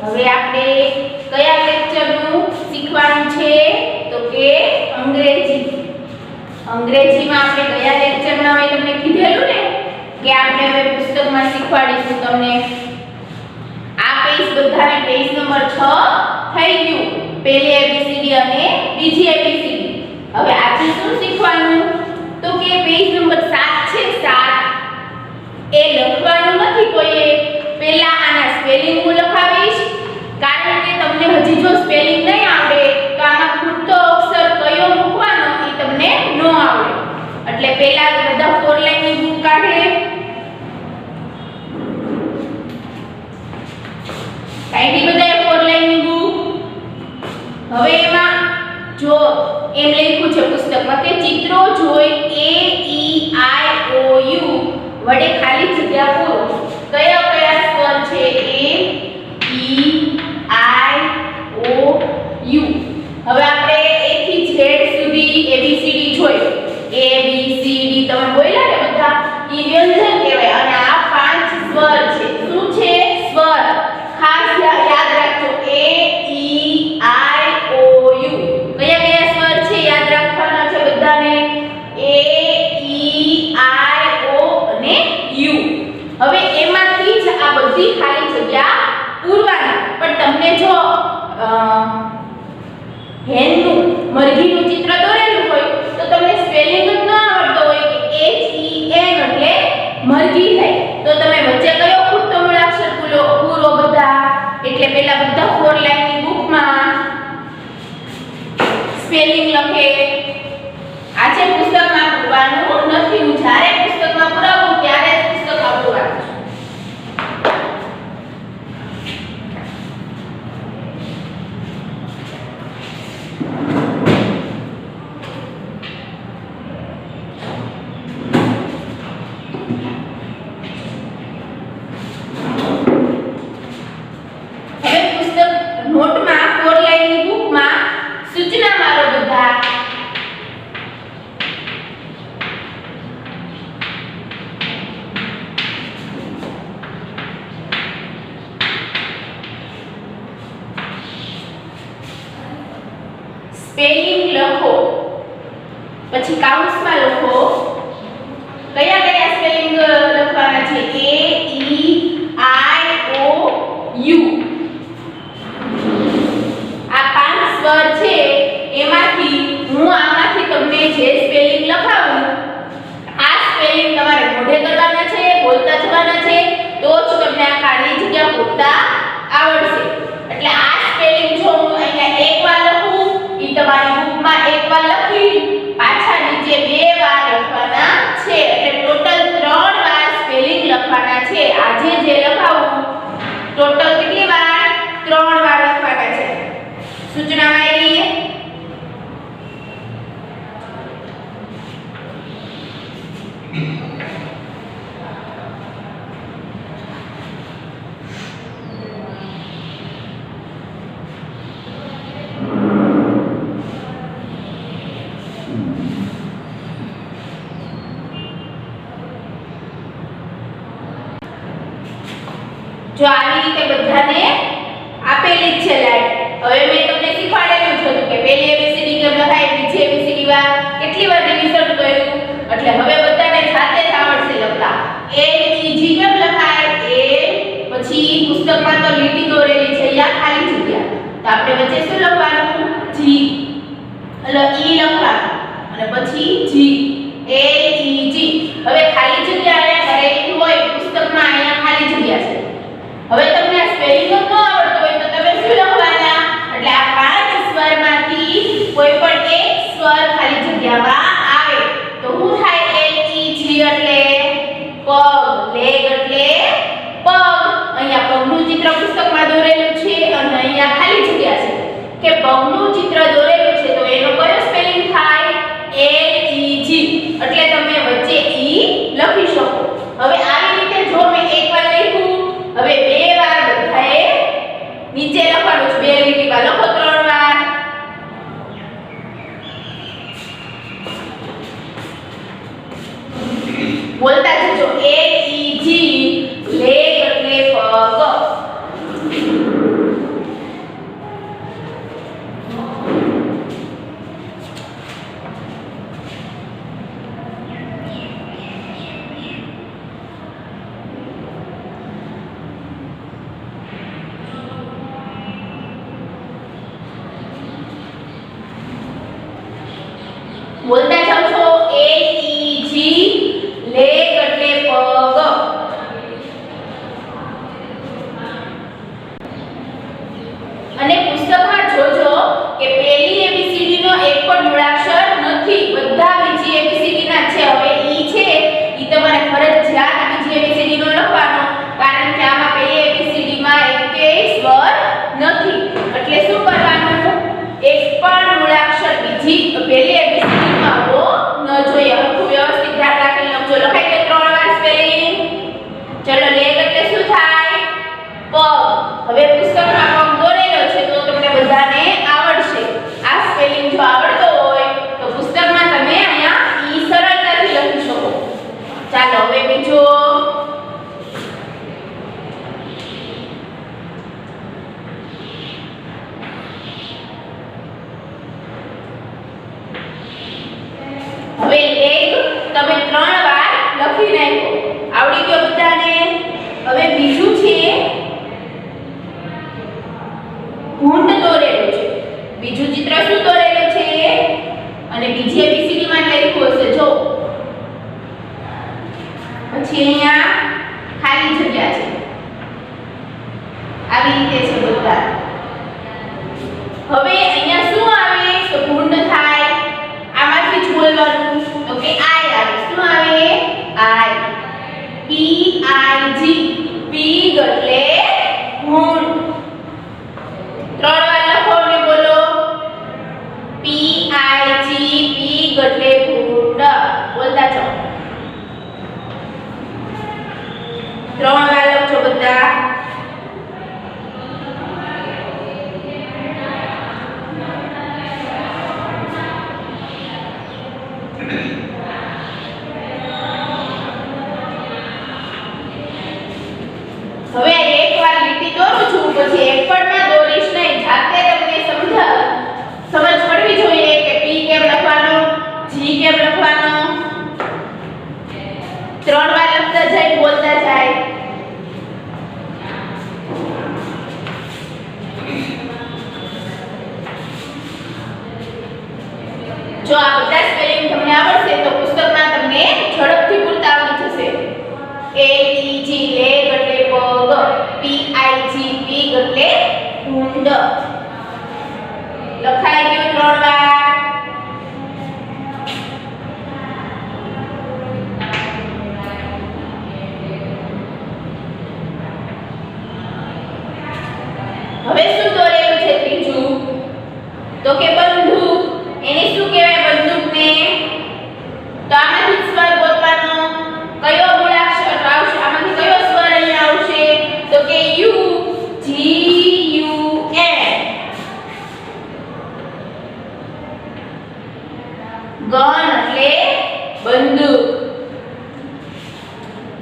હવે આપણે કયા લેક્ચરનું શીખવાનું છે તો કે અંગ્રેજી. અંગ્રેજીમાં આપણે કયા લેક્ચરમાં મેં તમને કીધેલું ને કે આપણે હવે પુસ્તકમાં શીખવાડીશું તમને. આ પેજ બધાને પેજ નંબર 6 થઈ ગયું. પહેલી એબીસીડી અને બીજી એબીસીડી. હવે આજે શું શીખવાનું તો કે પેજ નંબર 7 છે 7 એ લખવાનું નથી કોઈએ. પહેલા આના સ્પેલિંગ હું લખાવીશ કારણ કે તમને હજી જો સ્પેલિંગ નહીં આવડે તો આમાં ખૂટતો અક્ષર કયો મૂકવાનો એ તમને ન આવડે. એટલે પહેલા બધા 4 લાઈનની બુક કાઢે. કાઢી બધાએ 4 લાઈનની બુક. હવે એમાં જો એમ લખ્યું છે પુસ્તકમાં કે ચિત્રો જોઈ AEIOU વડે ખાલી જગ્યા પૂરો. કયા કયા સ્વર છે AEIOU. હવે આપણે A થી Z સુધી ABCD જોઈ. ABCD તમે બોલ્યા ને બધા ઈ વ્યંજન કહેવાય અને આ 5 સ્વર છે. શું છે? સ્વર. ખાસ યાદ રાખજો AEIOU. કયા કયા સ્વર છે યાદ રાખવાના છે બધાને. AEIO અને U. હવે એમાંથી જ આ બધી ખાલી જગ્યા પૂરવાની. પણ તમને જો હેનનું મરઘીનું ચિત્ર દોરેલું હોય તો તમને સ્પેલિંગ જ ન આવડતો હોય કે HEN એટલે મરઘી થાય તો તમે વચ્ચે કયો ખૂટતો મૂળાક્ષર પૂરો બધા. એટલે પહેલા બધા 4 લાઈનની બુકમાં સ્પેલિંગ લખે. આજે પુસ્તકમાં પૂરવાનું નથી. હું જ્યારે પુસ્તકમાં પુરાવું ત્યારે જ પુસ્તકમાં પૂરવાનું છે. હવે પુસ્તક નોટમાં 4 લાઈનની બુકમાં સૂચના મારો બધા. સ્પેલિંગ લખો. પછી કાઉન્સમાં લખો કયા કયા સ્પેલિંગ લખવાના છે. AEIOU. આ 5 સ્વર છે એમાંથી હું આમાંથી તમને જે સ્પેલિંગ લખાવું આ સ્પેલિંગ તમારે મોઢે કરવાના છે, બોલતા જવાના છે તો જ તમને આ ખાલી જગ્યા પૂરતા આવડશે. એટલે આ સ્પેલિંગ જો હું અહીંયા એકવાર લખું ઈ તમારી બુકમાં એકવાર લખી પાછા નીચે 2 વાર લખવાના છે. એટલે ટોટલ 3 વાર સ્પેલિંગ લખવાના છે. આજે જે લખાવું ટોટલ કેટલી વાર? 3 વાર લખવાના છે. સૂચનામાં આવી જો આવી રીતે બધાને આપેલી જ છે લાઈન. હવે મેં તમને શીખવાડેલું છે કે પહેલી એબીસીડી કેમ લખાય, બીજી એબીસીડી વાર કેટલી વાર રિવિઝન કર્યું. એટલે હવે બધાને જાતે જ આવડશે લખતા. AEG કેમ લખાય? એ પછી પુસ્તકમાં તો લીટી દોરેલી છે યા ખાલી જગ્યા તો આપણે વચ્ચે શું લખવાનું? G. એટલે E લખવાનું અને પછી G. AEG. હવે ખાલી જગ્યા અહીંયા કરેલી હોય પુસ્તકમાં અહીંયા ખાલી જગ્યા છે. હવે તમને આ સ્પેલિંગ ન આવડતો હોય તો તમે શું લખવાના? એટલે આ 5 સ્વરમાંથી કોઈ પણ એક સ્વર ખાલી જગ્યામાં આવે તો શું થાય? LEG એટલે પગ, લેગ એટલે પગ. અહીંયા પગનું ચિત્ર પુસ્તકમાં દોરેલું છે અને અહીંયા ખાલી જગ્યા છે કે પગનું ચિત્ર દોરેલું છે તો એનો કયો સ્પેલિંગ થાય? LEG. એટલે તમે વચ્ચે E લખી શકો. હવે આવી રીતે જો મેં એકવાર લખ્યું હવે 2 વાર બધાએ નીચે લખવાનું છે. 2 લીટીમાં લખો 3 વાર. બોલતા જજો. AEG લેગ એટલે પગ.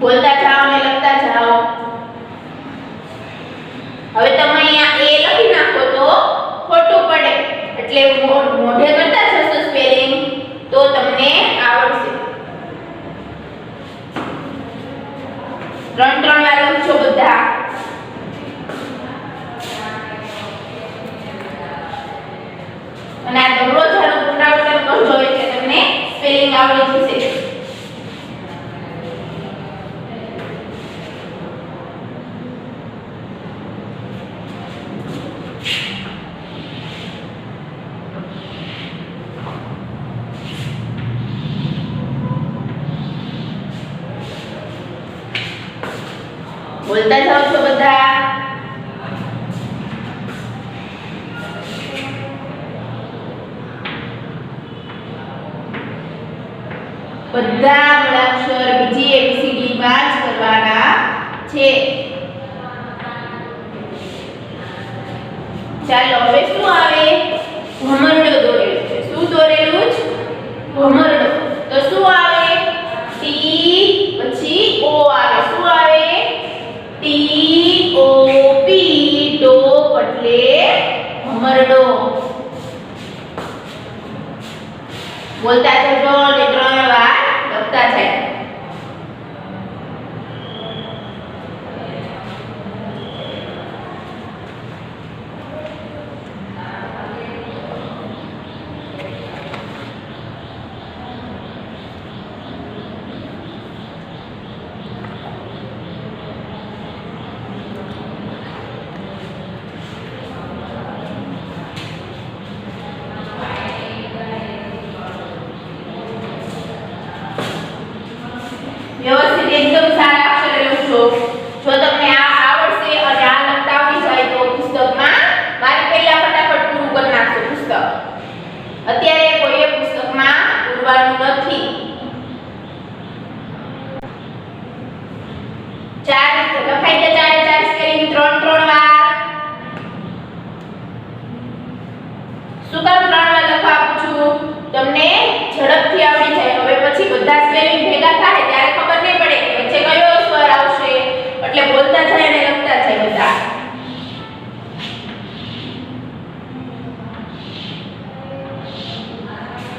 બોલતા જાઓ અને લખતા જાઓ. હવે તમે અહીંયા એ લખી નાખો તો ખોટું પડે, એટલે મોઢે કરતા જશો સ્પેલિંગ તો તમને આવડશે. ત્રણ વાર લખજો બધા. અને આ દરરોજ આનું પુનરાવર્તન કરજો એટલે તમને સ્પેલિંગ આવડી જશે. બોલતા જાઓ છો બધા. બધા મૂળાક્ષર બીજી એબીસીડી માં જ કરવાના છે. ચાલો હવે શું આવે? ભમરડો દોરેલું છે. શું દોરેલું છે? ભમરડો. તો શું આવે? ટી પછી ઓ આવે. શું આવે? ટી ઓ પી ટોપ એટલે ભમરડો. બોલતા જજો ને 3 વાર લખતા જાય. વ્યવસ્થિત એકદમ સારા અક્ષરે લખજો. જો તમને આ આવડશે અને આ લખતા આવડી જાય તો પુસ્તકમાં મારી પહેલા ફટાફટ પૂરું કરી નાખજો પુસ્તક. અત્યારે કોઈએ પુસ્તકમાં પૂરવાનું નથી. 4 લખાઈ ગયા. 4 સ્પેલિંગ 3 વાર. શું કામ 3 વાર લખવા આપું છું? તમને ઝડપથી આવડી જાય. હવે પછી બધા સ્પેલિંગ ભેગા થાય ત્યારે ખબર નહીં પડે કે વચ્ચે કયો સ્વર આવશે, એટલે બોલતા જાય અને લખતા જાય બધા.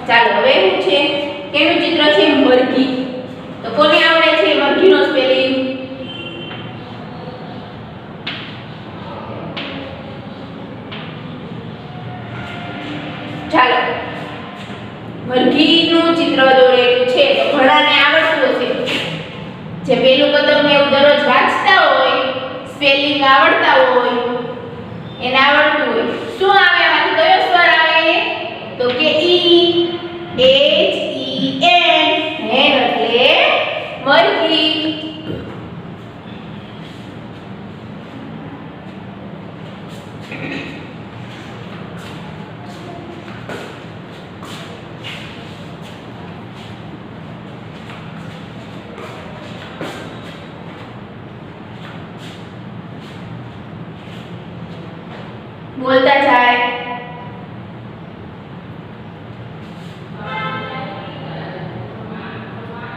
ચાલો હવે શું છે? કેનું ચિત્ર છે? મરઘી. તો કોને આવડે છે મરઘીનો સ્પેલિંગ? ચાલો મરઘીનું ચિત્ર દોરેલું છે તો ઘણાને આવડતું હશે. જે પેલું કદમ ને એવું દરરોજ વાંચતા હોય, સ્પેલિંગ આવડતા હોય, એને આવડતું હોય. શું આવે આમાંથી? કયો સ્વર આવે? તો કે ઈ. H E N. હેન એટલે મરઘી. બોલતા જાય.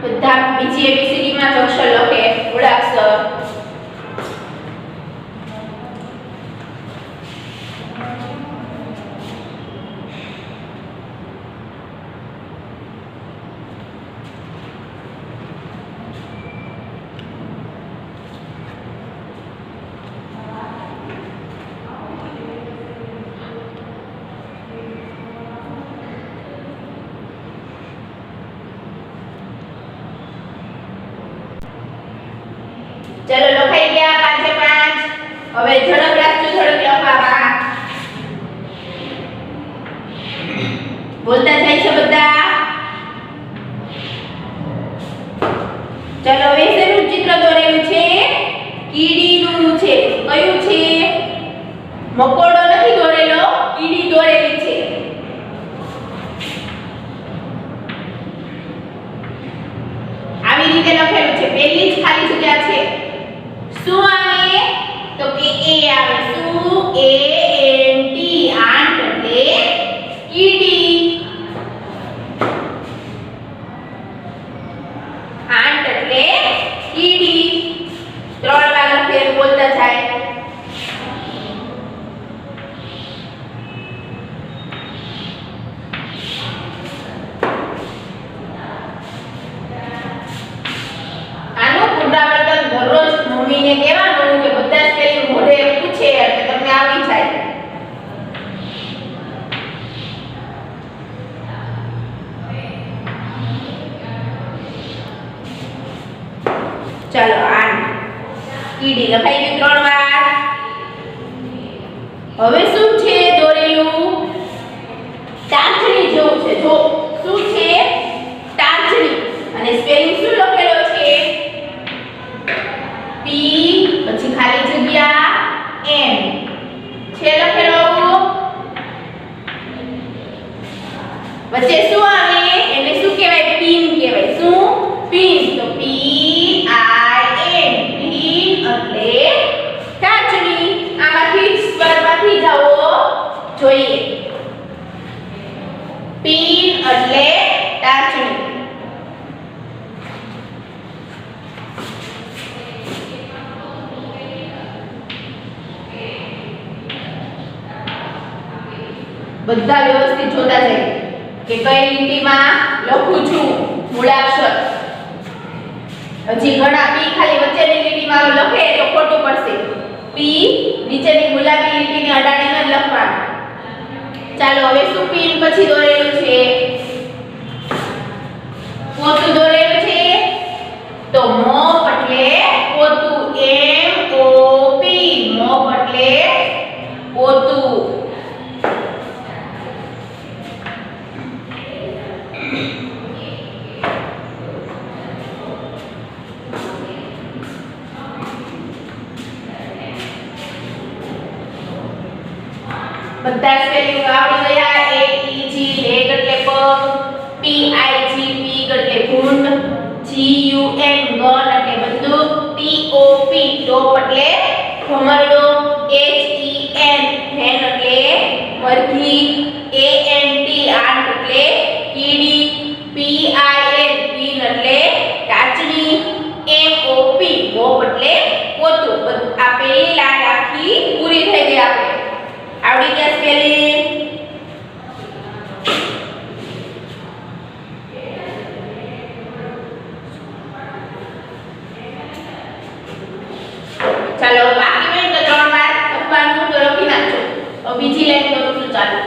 બધા બીજી એબીસીડી માં જ અક્ષર લખે, મૂળાક્ષર. ચલો લખાઈ ગયા 5 હવે ઝડપ રાખજો. ઝડપ લખવામાં. બોલતા જાય છે બધા. ચલો હવે શેનું ચિત્ર દોરેલું છે? કીડીનું છે. કયું છે? મકોડો નથી દોરેલો, કીડી દોરેલી છે. આવી રીતે લખેલું છે. પહેલી જ ખાલી જગ્યા છે. શું આવે? તો કે એ આવે. શું? A N T. આંટ એટલે કીડી. આંટ એટલે કીડી. 3 વાર લખે બોલતા જાય. આનું પુનરાવર્તન દરરોજ મમ્મીને કહેવાનું કે બધા સ્પેલિંગ મોઢે પૂછે એટલે તમને આવડી જાય. ચાલો 8 કીડી લખાઈ ગયું 3 વાર. હવે શું છે દોરેલું? ટાંચણી જેવું છે. જો શું છે? ટાંચણી. અને સ્પેલિંગ શું લખેલો છે? P પછી ખાલી જગ્યા M છે લખેલો. વચ્ચે શું આવે? એને શું કહેવાય? પિન કહેવાય. શું? પિન. તો P I N પિન એટલે ટાંચણી. આમાંથી સ્વરમાંથી જાઓ જોઈએ. પિન એટલે ટાંચણી. બધા વ્યવસ્થિત જોતા જાય કે કઈ લીટીમાં લખું છું મૂળાક્ષર. હજી ઘણા પી ખાલી વચ્ચેની લીટીમાં લખે તો ખોટું પડશે. પી નીચેની ગુલાબી લીટીને અડાડીને જ લખવાનું. ચાલો હવે શું પિન પછી દોરેલું છે? પોતું દોરેલું છે. તો મોપ એટલે પોતું. MOP મોપ એટલે પોતું. બધા સ્પેલિંગ આવડી ગયા. A E G લેગ એટલે પગ. P I G પીગ એટલે ભૂંડ. G U N ગન એટલે બંદૂક. T O P ટોપ એટલે ભમરડો. H E N હેન એટલે મરઘી. A N T આંટ એટલે કીડી. P I N પીન એટલે ટાચણી. M O P મોપ એટલે પોતું. આ પેલી લાઈન આખી પૂરી થઈ ગઈ. આપણે આવડી ગયા સ્પેલિંગ. ચાલો બાકી હોય તો 3 વાર લખવાનું તો લખી નાખજો. હવે બીજી લાઈન કરું છું. ચાલો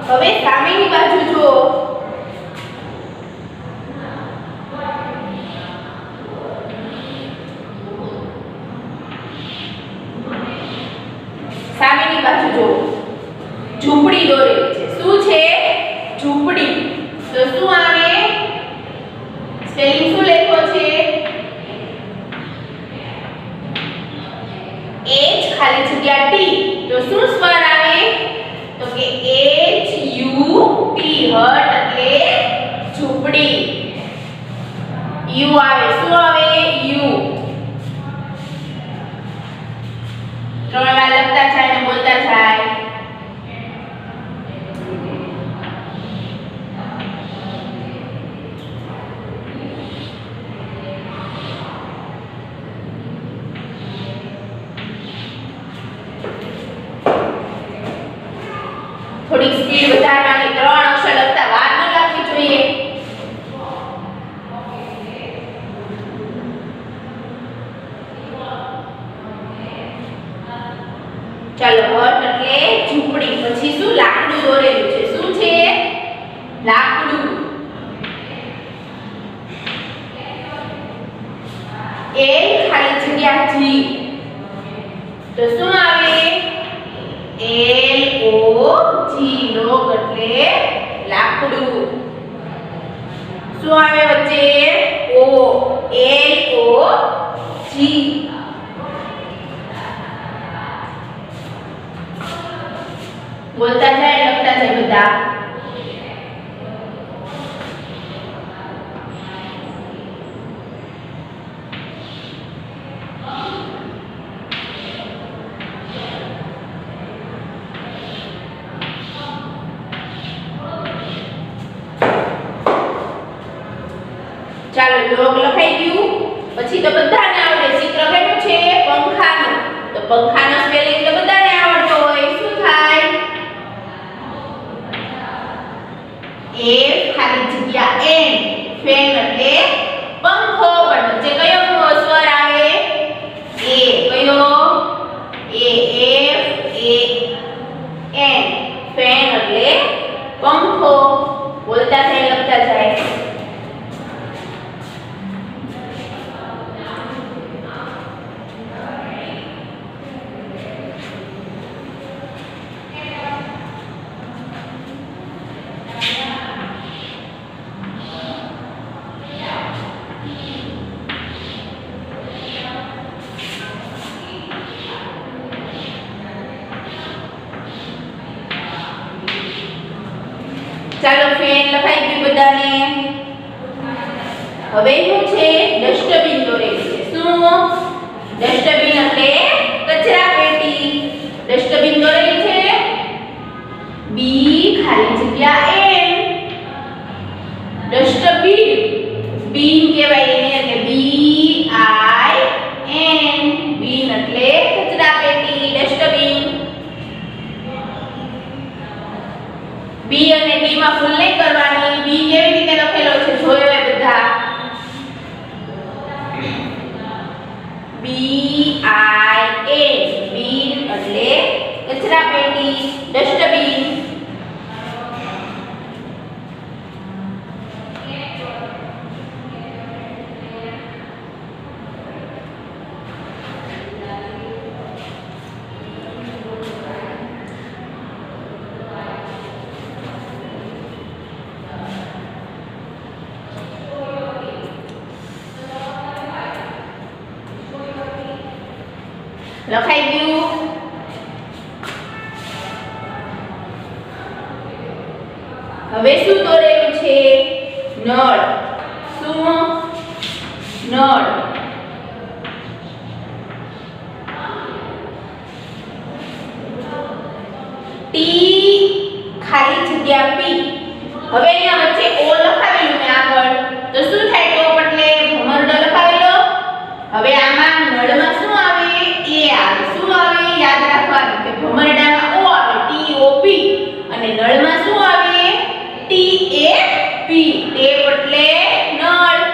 હવે સામેની બાજુ જો. સામેની બાજુ જો ઝૂંપડી દોરેલી છે. શું છે? ઝૂંપડી. તો શું આવે? સ્પેલિંગ શું લખ્યો છે? H ખાલી જગ્યા T. તો શું સ્વર આવે? તો કે H U T હટ એટલે ઝૂંપડી. U આવે. શું આવે? U. 3 વાર લખતા જાય ને બોલતા જાય. થોડી સ્પીડ વધારવાની. 3 અક્ષર લખતા વાર ન લાગવી જોઈએ. ચાલો હટ એટલે ઝૂંપડી. પછી શું? લાકડું દોરેલું છે. શું છે? લાકડું. L ખાલી જગ્યા G. તો શું આવે? L O G લોગ એટલે લાકડું. શું આવે વચ્ચે? O L O G. બોલતા જાય લખતા જાય બધા. ચાલો લોગ લખાઈ ગયું. પછી તો બધાને આવડે ચિત્ર કેટલું છે પંખાનું. તો પંખાનો સ્પેલિંગ તો બધાને આવડતો હોય. શું થાય? F ખાલી જગ્યા N. ફેન એટલે પંખો. પણ વચ્ચે કયો સ્વર આવે? A. કયો? A F A N. Fan એટલે પંખો. બોલતા થાય લખતા જાય. ચાલો ફેન લખાઈ ગયું બધાને. હવે શું છે? ડસ્ટબિન દોરેલું છે. શું? ડસ્ટબિન એટલે કચરા પેટી. ડસ્ટબિન દોરેલી છે બી ખાલી જગ્યા એન. ડસ્ટબિન બીન કહેવાય એને, એટલે બી આઈ એન. બીન એટલે કચરા પેટી. ડસ્ટબિન. બી અને ડી માં ભૂલ નહીં કરવાની. બી કેવી રીતે લખેલો છે જોયો એ બધા? બી આઈ એન. બીન એટલે કચરા પેટી. ડસ્ટબિન. લખાઈ ગયું. હવે શું દોરેલું છે? નળ. શું? નળ. ટી ખાલી જગ્યા પી. હવે અહીંયા વચ્ચે ઓ લખાવેલું મેં આગળ. તો શું થાય? ટોપ એટલે ભમરડો લખાવેલો. હવે આમાં નળમાં શું આવે? એ આવે. શું આવે? યાદ રાખવાનું કે ભમરડામાં ઓ આવે ટી ઓ પી, અને નળમાં શું આવે? ટી એ પી. ટેપ એટલે નળ.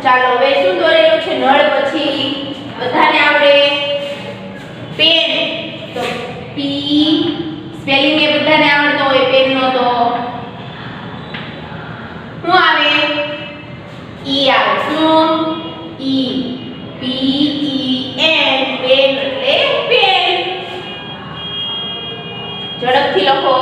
ચાલો હવે શું દોરેલું છે? નળ. પછી બધાને આવડે પેન. તો પી સ્પેલિંગ એ બધાને આવડતો હોય પેન નો. તો શું આવે? ઈ આવે. શું? ઈ પી ઈ એન. પેન એટલે પેન. ઝડપથી લખો.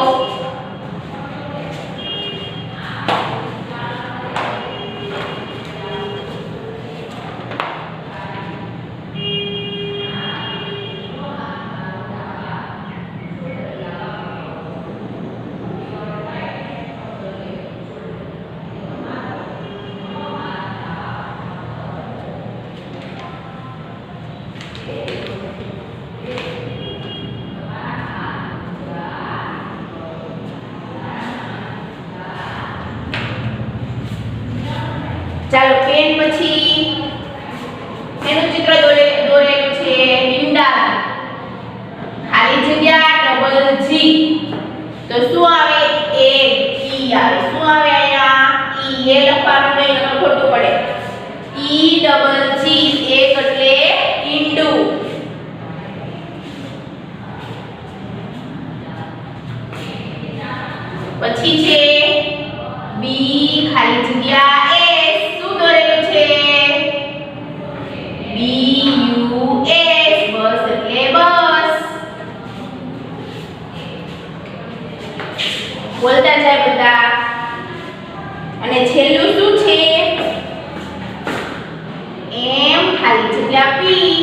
ચાલો પેન પછી એનું ચિત્ર દોરેલું છે ઈંડા. ખાલી જગ્યા ડબલ જી. તો શું આવે? એ ઈ આવે. શું આવે અહીંયા? ઈ. એ લખવાનું નહીં નકર ખોટું પડે. ઈ ડબલ જી. એક એટલે ઈંડું. પછી છે બી ખાલી જગ્યા એસ. શું દોરેલું છે? બી યુ એસ. બસ એટલે બસ. બોલતા જાય બધા. અને છેલ્લું શું છે? એમ ખાલી જગ્યા પી.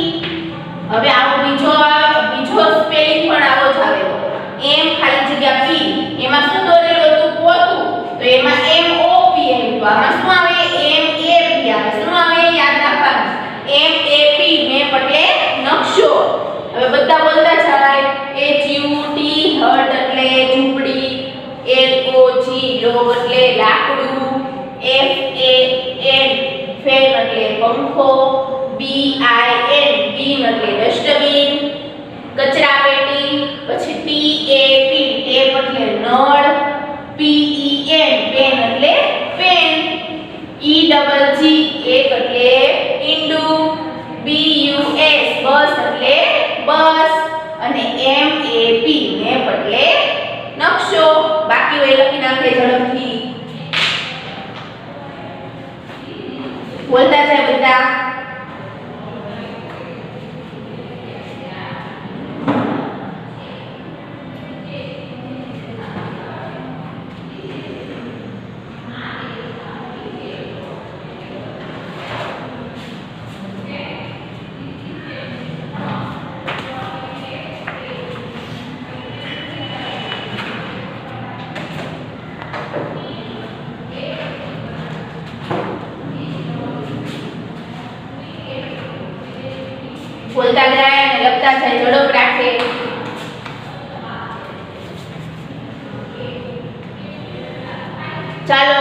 હવે આવો બીજો સ્પેલિંગ પણ આવો જ આવે. એમ ખાલી જગ્યા પી. એમાં શું દોરેલું હતું? પોતું. તો એમાં એમ ઓ પી આવ્યું. આમાં શું આવે? એમ એ પી આવે. શું આવે? યાદ રાખવાનું. એમ એ પી. મેપ એટલે નકશો. હવે બધા બોલતા જાય. એચ યુ ટી હટ એટલે ઝૂંપડી. એલ ઓ જી લોગ એટલે લાકડું. એફ એ એન ફેન એટલે પંખો. બી આઈ એન બીન એટલે ડસ્ટબિન, કચરા પેટી. પછી ટી એ પી ટેપ એટલે નળ. પી ઈ એન પેન એટલે પેન. ઈ ડબલ જી એક એટલે ઈંડું. બી યુ એસ બસ એટલે બસ. અને એમ એ પી મેપ એટલે નકશો. બાકી હોય લખી નાખે ઝડપથી. બોલતા જાય બધા. બોલતા જાય અને લખતા જાય. ઝડપ રાખે. ચાલો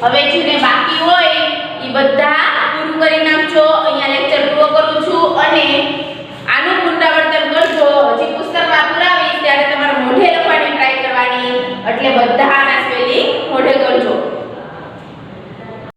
હવે જેને બાકી હોય એ બધા પૂરું કરી નાખજો. અહીંયા લેક્ચર પૂરો કરું છું અને